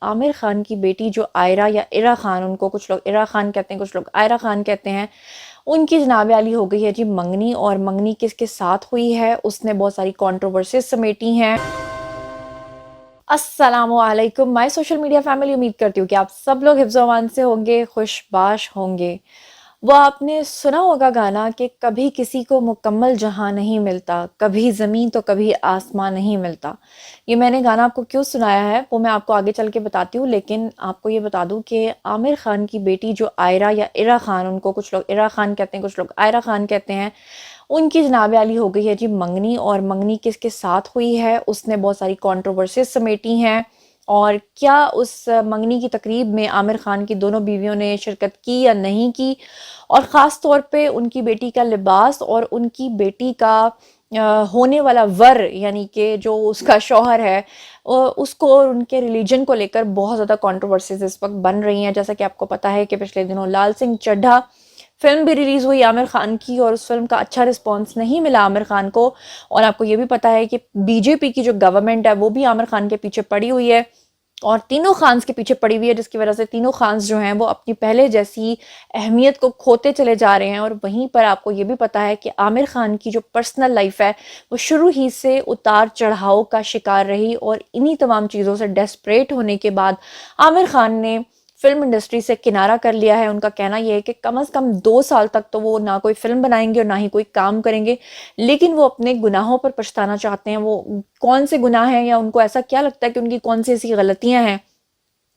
عامر خان کی بیٹی جو آئرہ یا ارا خان، ان کو کچھ لوگ ارا خان کہتے ہیں، کچھ لوگ آئرہ خان کہتے ہیں، ان کی جناب عالی ہو گئی ہے جی منگنی، اور منگنی کس کے ساتھ ہوئی ہے، اس نے بہت ساری کنٹروورسیز سمیٹی ہیں۔ السلام علیکم مائی سوشل میڈیا فیملی، امید کرتی ہوں کہ آپ سب لوگ حفظ و امان سے ہوں گے، خوش باش ہوں گے۔ وہ آپ نے سنا ہوگا گانا کہ کبھی کسی کو مکمل جہاں نہیں ملتا، کبھی زمین تو کبھی آسمان نہیں ملتا۔ یہ میں نے گانا آپ کو کیوں سنایا ہے وہ میں آپ کو آگے چل کے بتاتی ہوں، لیکن آپ کو یہ بتا دوں کہ عامر خان کی بیٹی جو آئرہ یا ارا خان، ان کو کچھ لوگ ارا خان کہتے ہیں، کچھ لوگ آئرہ خان کہتے ہیں، ان کی جناب عالی ہو گئی ہے جی منگنی، اور منگنی کس کے ساتھ ہوئی ہے، اس نے بہت ساری کنٹروورسیز سمیٹی ہیں۔ اور کیا اس منگنی کی تقریب میں عامر خان کی دونوں بیویوں نے شرکت کی یا نہیں کی، اور خاص طور پہ ان کی بیٹی کا لباس اور ان کی بیٹی کا ہونے والا ور، یعنی کہ جو اس کا شوہر ہے، اس کو اور ان کے ریلیجن کو لے کر بہت زیادہ کنٹروورسیز اس وقت بن رہی ہیں۔ جیسا کہ آپ کو پتہ ہے کہ پچھلے دنوں لال سنگھ چڈھا فلم بھی ریلیز ہوئی عامر خان کی، اور اس فلم کا اچھا رسپانس نہیں ملا عامر خان کو، اور آپ کو یہ بھی پتہ ہے کہ بی جے پی کی جو گورنمنٹ ہے وہ بھی عامر خان کے پیچھے پڑی ہوئی ہے، اور تینوں خانز کے پیچھے پڑی ہوئی ہے، جس کی وجہ سے تینوں خانز جو ہیں وہ اپنی پہلے جیسی اہمیت کو کھوتے چلے جا رہے ہیں۔ اور وہیں پر آپ کو یہ بھی پتہ ہے کہ عامر خان کی جو پرسنل لائف ہے وہ شروع ہی سے اتار چڑھاؤ کا شکار رہی، اور انہی تمام چیزوں سے ڈیسپریٹ ہونے کے بعد عامر خان نے فلم انڈسٹری سے کنارہ کر لیا ہے۔ ان کا کہنا یہ ہے کہ کم از کم 2 سال تک تو وہ نہ کوئی فلم بنائیں گے اور نہ ہی کوئی کام کریں گے، لیکن وہ اپنے گناہوں پر پچھتانا چاہتے ہیں۔ وہ کون سے گناہ ہیں، یا ان کو ایسا کیا لگتا ہے کہ ان کی کون سی ایسی غلطیاں ہیں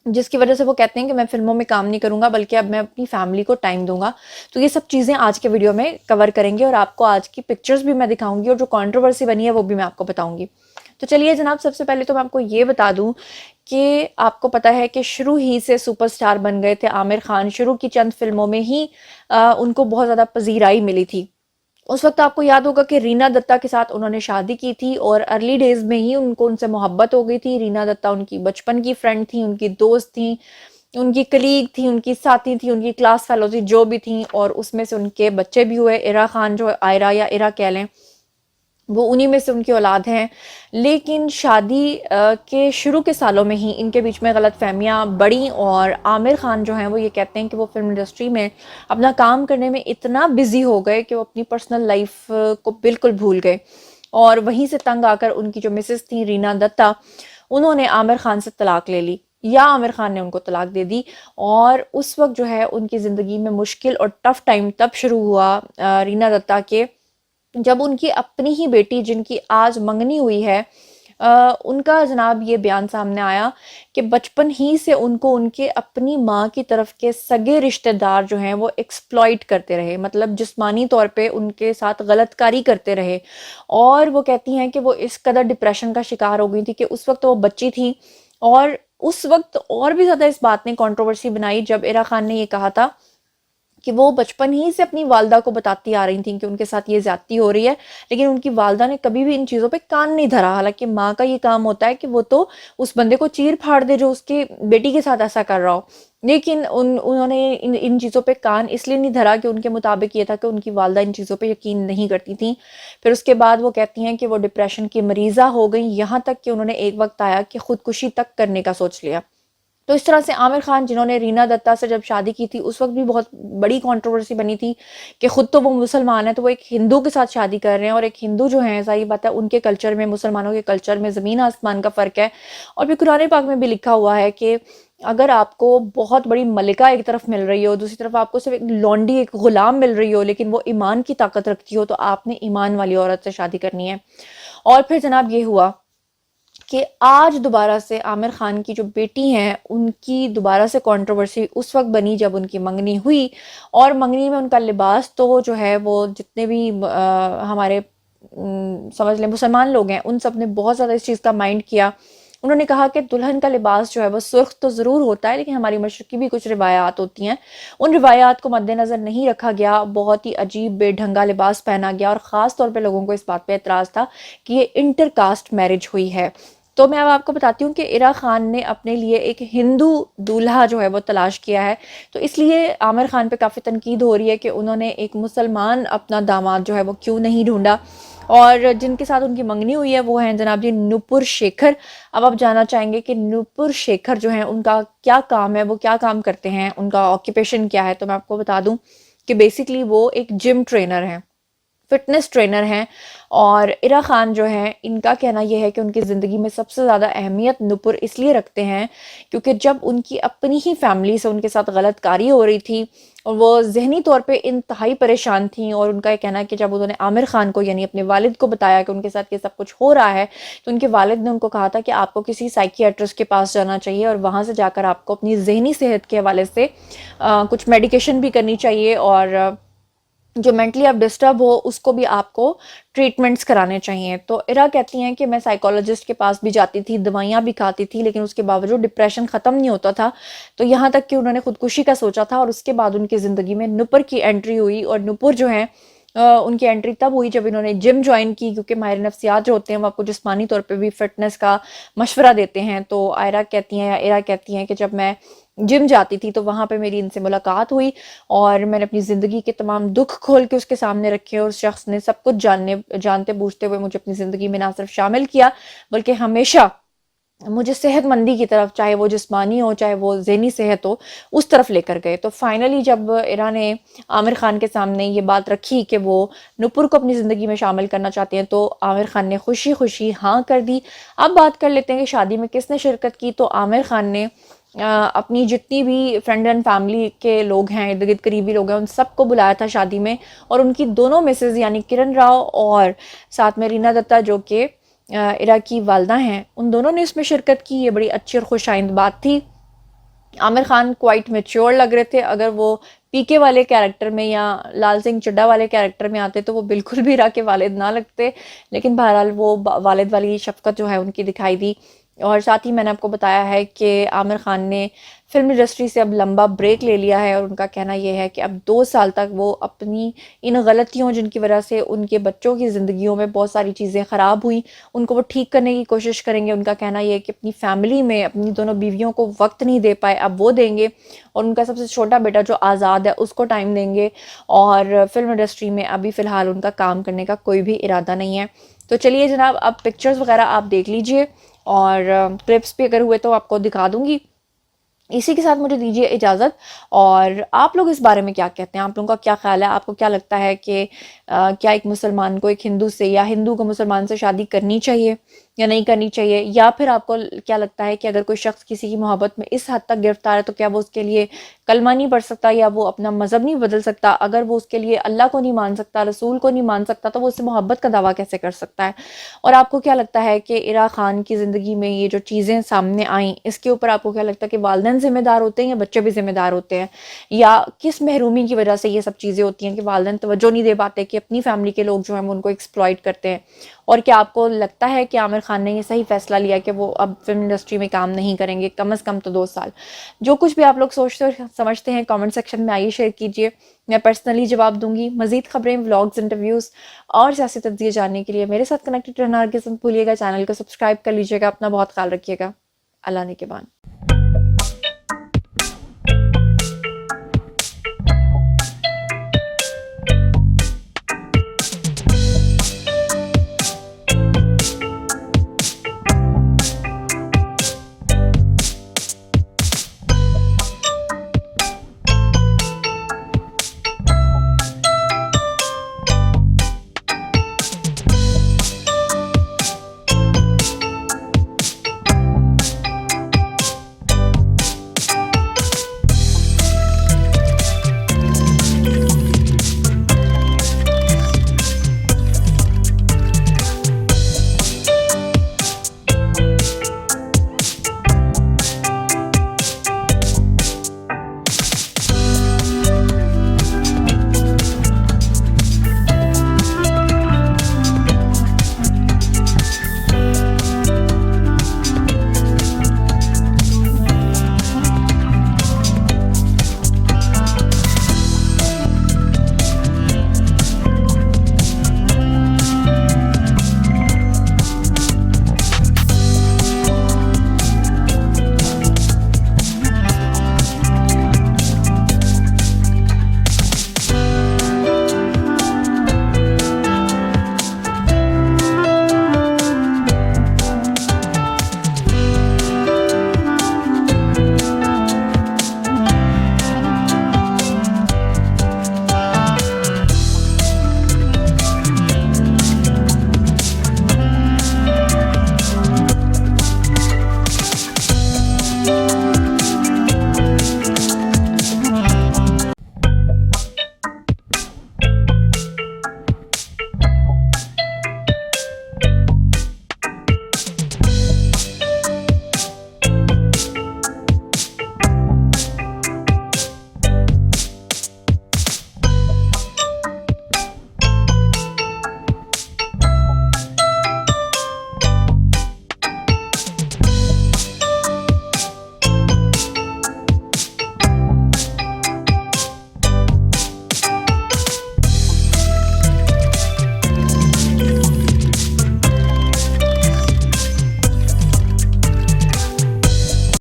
جس کی وجہ سے وہ کہتے ہیں کہ میں فلموں میں کام نہیں کروں گا، بلکہ اب میں اپنی فیملی کو ٹائم دوں گا۔ تو یہ سب چیزیں آج کے ویڈیو میں کور کریں گے، اور آپ کو آج کی پکچرز بھی میں دکھاؤں گی، اور جو کنٹروورسی بنی ہے وہ بھی میں آپ کو بتاؤں گی۔ تو چلیے جناب، سب سے پہلے تو میں آپ کو یہ بتا دوں کہ آپ کو پتہ ہے کہ شروع ہی سے سپر سٹار بن گئے تھے عامر خان۔ شروع کی چند فلموں میں ہی ان کو بہت زیادہ پذیرائی ملی تھی۔ اس وقت آپ کو یاد ہوگا کہ رینا دتہ کے ساتھ انہوں نے شادی کی تھی، اور ارلی ڈیز میں ہی ان سے محبت ہو گئی تھی۔ رینا دتہ ان کی بچپن کی فرینڈ تھیں، ان کی دوست تھیں، ان کی کلیگ تھیں، ان کی ساتھی تھیں، ان کی کلاس فیلو تھی، جو بھی تھیں، اور اس میں سے ان کے بچے بھی ہوئے۔ ارا خان جو آئرہ یا ارا کہہ لیں، وہ انہی میں سے ان کی اولاد ہیں۔ لیکن شادی کے شروع کے سالوں میں ہی ان کے بیچ میں غلط فہمیاں بڑھیں، اور عامر خان جو ہیں وہ یہ کہتے ہیں کہ وہ فلم انڈسٹری میں اپنا کام کرنے میں اتنا بزی ہو گئے کہ وہ اپنی پرسنل لائف کو بالکل بھول گئے، اور وہیں سے تنگ آ کر ان کی جو مسز تھیں رینا دتہ، انہوں نے عامر خان سے طلاق لے لی، یا عامر خان نے ان کو طلاق دے دی۔ اور اس وقت جو ہے ان کی زندگی میں مشکل اور ٹف ٹائم تب شروع ہوا رینا دتہ کے، جب ان کی اپنی ہی بیٹی، جن کی آج منگنی ہوئی ہے، ان کا جناب یہ بیان سامنے آیا کہ بچپن ہی سے ان کو ان کے اپنی ماں کی طرف کے سگے رشتہ دار جو ہیں وہ ایکسپلائٹ کرتے رہے، مطلب جسمانی طور پہ ان کے ساتھ غلط کاری کرتے رہے۔ اور وہ کہتی ہیں کہ وہ اس قدر ڈپریشن کا شکار ہو گئی تھی کہ اس وقت وہ بچی تھی، اور اس وقت اور بھی زیادہ اس بات نے کنٹروورسی بنائی جب ارا خان نے یہ کہا تھا کہ وہ بچپن ہی سے اپنی والدہ کو بتاتی آ رہی تھیں کہ ان کے ساتھ یہ زیادتی ہو رہی ہے، لیکن ان کی والدہ نے کبھی بھی ان چیزوں پہ کان نہیں دھرا۔ حالانکہ ماں کا یہ کام ہوتا ہے کہ وہ تو اس بندے کو چیر پھاڑ دے جو اس کے بیٹی کے ساتھ ایسا کر رہا ہو، لیکن انہوں نے ان چیزوں پہ کان اس لیے نہیں دھرا کہ ان کے مطابق یہ تھا کہ ان کی والدہ ان چیزوں پہ یقین نہیں کرتی تھیں۔ پھر اس کے بعد وہ کہتی ہیں کہ وہ ڈپریشن کی مریضہ ہو گئیں، یہاں تک کہ انہوں نے ایک وقت آیا کہ خودکشی تک کرنے کا سوچ لیا۔ تو اس طرح سے عامر خان، جنہوں نے رینا دتہ سے جب شادی کی تھی، اس وقت بھی بہت بڑی کنٹروورسی بنی تھی کہ خود تو وہ مسلمان ہیں تو وہ ایک ہندو کے ساتھ شادی کر رہے ہیں، اور ایک ہندو جو ہیں، ظاہر بات ہے ان کے کلچر میں، مسلمانوں کے کلچر میں زمین آسمان کا فرق ہے۔ اور پھر قرآن پاک میں بھی لکھا ہوا ہے کہ اگر آپ کو بہت بڑی ملکہ ایک طرف مل رہی ہو، دوسری طرف آپ کو صرف ایک لونڈی، ایک غلام مل رہی ہو، لیکن وہ ایمان کی طاقت رکھتی ہو، تو آپ نے ایمان والی عورت سے شادی کرنی ہے۔ اور پھر جناب یہ ہوا کہ آج دوبارہ سے عامر خان کی جو بیٹی ہیں ان کی دوبارہ سے کنٹروورسی اس وقت بنی جب ان کی منگنی ہوئی، اور منگنی میں ان کا لباس تو جو ہے وہ جتنے بھی ہمارے سمجھ لیں مسلمان لوگ ہیں، ان سب نے بہت زیادہ اس چیز کا مائنڈ کیا۔ انہوں نے کہا کہ دلہن کا لباس جو ہے وہ سرخ تو ضرور ہوتا ہے، لیکن ہماری مشرقی بھی کچھ روایات ہوتی ہیں، ان روایات کو مد نظر نہیں رکھا گیا، بہت ہی عجیب بے ڈھنگا لباس پہنا گیا، اور خاص طور پہ لوگوں کو اس بات پہ اعتراض تھا کہ یہ انٹر کاسٹ میرج ہوئی ہے۔ تو میں اب آپ کو بتاتی ہوں کہ ارا خان نے اپنے لیے ایک ہندو دولہا جو ہے وہ تلاش کیا ہے، تو اس لیے عامر خان پہ کافی تنقید ہو رہی ہے کہ انہوں نے ایک مسلمان اپنا داماد جو ہے وہ کیوں نہیں ڈھونڈا۔ اور جن کے ساتھ ان کی منگنی ہوئی ہے وہ ہیں جناب جی نپر شیکھر. اب آپ جاننا چاہیں گے کہ نپر شیکھر جو ہیں ان کا کیا کام ہے, وہ کیا کام کرتے ہیں, ان کا آکیوپیشن کیا ہے. تو میں آپ کو بتا دوں کہ بیسکلی وہ ایک جم ٹرینر ہیں, فٹنس ٹرینر ہیں. اور عرا خان جو ہیں ان کا کہنا یہ ہے کہ ان کی زندگی میں سب سے زیادہ اہمیت نپر اس لیے رکھتے ہیں کیونکہ جب ان کی اپنی ہی فیملی سے ان کے ساتھ غلط کاری ہو رہی تھی اور وہ ذہنی طور پہ انتہائی پریشان تھیں, اور ان کا یہ کہنا ہے کہ جب انہوں نے عامر خان کو یعنی اپنے والد کو بتایا کہ ان کے ساتھ یہ سب کچھ ہو رہا ہے تو ان کے والد نے ان کو کہا تھا کہ آپ کو کسی سائکیاٹرسٹ کے پاس جانا چاہیے اور وہاں سے جا کر آپ کو اپنی ذہنی صحت کے حوالے سے کچھ میڈیکیشن بھی کرنی چاہیے, اور جو مینٹلی آپ ڈسٹرب ہو اس کو بھی آپ کو ٹریٹمنٹس کرانے چاہیے. تو عرا کہتی ہیں کہ میں سائیکالوجسٹ کے پاس بھی جاتی تھی, دوائیاں بھی کھاتی تھی, لیکن اس کے باوجود ڈپریشن ختم نہیں ہوتا تھا. تو یہاں تک کہ انہوں نے خودکشی کا سوچا تھا, اور اس کے بعد ان کی زندگی میں نپر کی انٹری ہوئی. اور نپر جو ہیں ان کی انٹری تب ہوئی جب انہوں نے جم جوائن کی, کیونکہ ماہر نفسیات جو ہوتے ہیں وہ آپ کو جسمانی طور پہ بھی فٹنس کا مشورہ دیتے ہیں. تو عرا کہتی ہیں کہ جب میں جم جاتی تھی تو وہاں پہ میری ان سے ملاقات ہوئی اور میں نے اپنی زندگی کے تمام دکھ کھول کے اس کے سامنے رکھے, اور اس شخص نے سب کچھ جانتے بوجھتے ہوئے مجھے اپنی زندگی میں نہ صرف شامل کیا بلکہ ہمیشہ مجھے صحت مندی کی طرف, چاہے وہ جسمانی ہو چاہے وہ ذہنی صحت ہو, اس طرف لے کر گئے. تو فائنلی جب عرا نے عامر خان کے سامنے یہ بات رکھی کہ وہ نپر کو اپنی زندگی میں شامل کرنا چاہتے ہیں تو عامر خان نے خوشی خوشی ہاں کر دی. اب بات کر لیتے ہیں کہ شادی میں کس نے شرکت کی. تو عامر خان نے اپنی جتنی بھی فرینڈ اینڈ فیملی کے لوگ ہیں, ارد گرد قریبی لوگ ہیں, ان سب کو بلایا تھا شادی میں, اور ان کی دونوں مسز یعنی کرن راؤ اور ساتھ میں رینا دتا جو کہ عرا کی والدہ ہیں, ان دونوں نے اس میں شرکت کی. یہ بڑی اچھی اور خوش آئند بات تھی. عامر خان کوائٹ میچور لگ رہے تھے. اگر وہ پی کے والے کیریکٹر میں یا لال سنگھ چڈھا والے کیریکٹر میں آتے تو وہ بالکل بھی عرا کے والد نہ لگتے, لیکن بہرحال وہ والد والی شفقت جو ہے ان کی دکھائی دی. اور ساتھ ہی میں نے آپ کو بتایا ہے کہ عامر خان نے فلم انڈسٹری سے اب لمبا بریک لے لیا ہے, اور ان کا کہنا یہ ہے کہ اب 2 سال تک وہ اپنی ان غلطیوں جن کی وجہ سے ان کے بچوں کی زندگیوں میں بہت ساری چیزیں خراب ہوئیں ان کو وہ ٹھیک کرنے کی کوشش کریں گے. ان کا کہنا یہ ہے کہ اپنی فیملی میں اپنی دونوں بیویوں کو وقت نہیں دے پائے, اب وہ دیں گے, اور ان کا سب سے چھوٹا بیٹا جو آزاد ہے اس کو ٹائم دیں گے, اور فلم انڈسٹری میں ابھی فی الحال ان کا کام کرنے کا کوئی بھی ارادہ نہیں ہے. تو چلیے جناب, اب پکچرز وغیرہ آپ دیکھ لیجئے اور کلپس بھی اگر ہوئے تو آپ کو دکھا دوں گی. اسی کے ساتھ مجھے دیجیے اجازت. اور آپ لوگ اس بارے میں کیا کہتے ہیں, آپ لوگوں کا کیا خیال ہے, آپ کو کیا لگتا ہے کہ کیا ایک مسلمان کو ایک ہندو سے یا ہندو کو مسلمان سے شادی کرنی چاہیے یا نہیں کرنی چاہیے, یا پھر آپ کو کیا لگتا ہے کہ اگر کوئی شخص کسی کی محبت میں اس حد تک گرفتار ہے تو کیا وہ اس کے لیے کلمہ نہیں پڑھ سکتا یا وہ اپنا مذہب نہیں بدل سکتا؟ اگر وہ اس کے لیے اللہ کو نہیں مان سکتا, رسول کو نہیں مان سکتا, تو وہ اس سے محبت کا دعویٰ کیسے کر سکتا ہے؟ اور آپ کو کیا لگتا ہے کہ عرا خان کی زندگی میں یہ جو چیزیں سامنے آئیں اس کے اوپر آپ کو کیا لگتا ہے کہ والدین ذمہ دار ہوتے ہیں یا بچے بھی ذمہ دار ہوتے ہیں, یا کس محرومی کی وجہ سے یہ سب چیزیں ہوتی ہیں کہ والدین توجہ نہیں دے پاتے کہ اپنی فیملی کے لوگ جو ہیں وہ ان کو ایکسپلائٹ کرتے ہیں؟ اور کیا آپ کو لگتا ہے کہ عامر خان نے یہ صحیح فیصلہ لیا کہ وہ اب فلم انڈسٹری میں کام نہیں کریں گے کم از کم تو 2 سال؟ جو کچھ بھی آپ لوگ سوچتے اور سمجھتے ہیں کامنٹ سیکشن میں آئیے شیئر کیجئے, میں پرسنلی جواب دوں گی. مزید خبریں, ولاگز, انٹرویوز اور سیاسی تجزیے جاننے کے لیے میرے ساتھ کنیکٹڈ رہنا ہرگز مت بھولیے گا. چینل کو سبسکرائب کر لیجیے گا. اپنا بہت خیال رکھیے گا. اللہ نگہبان.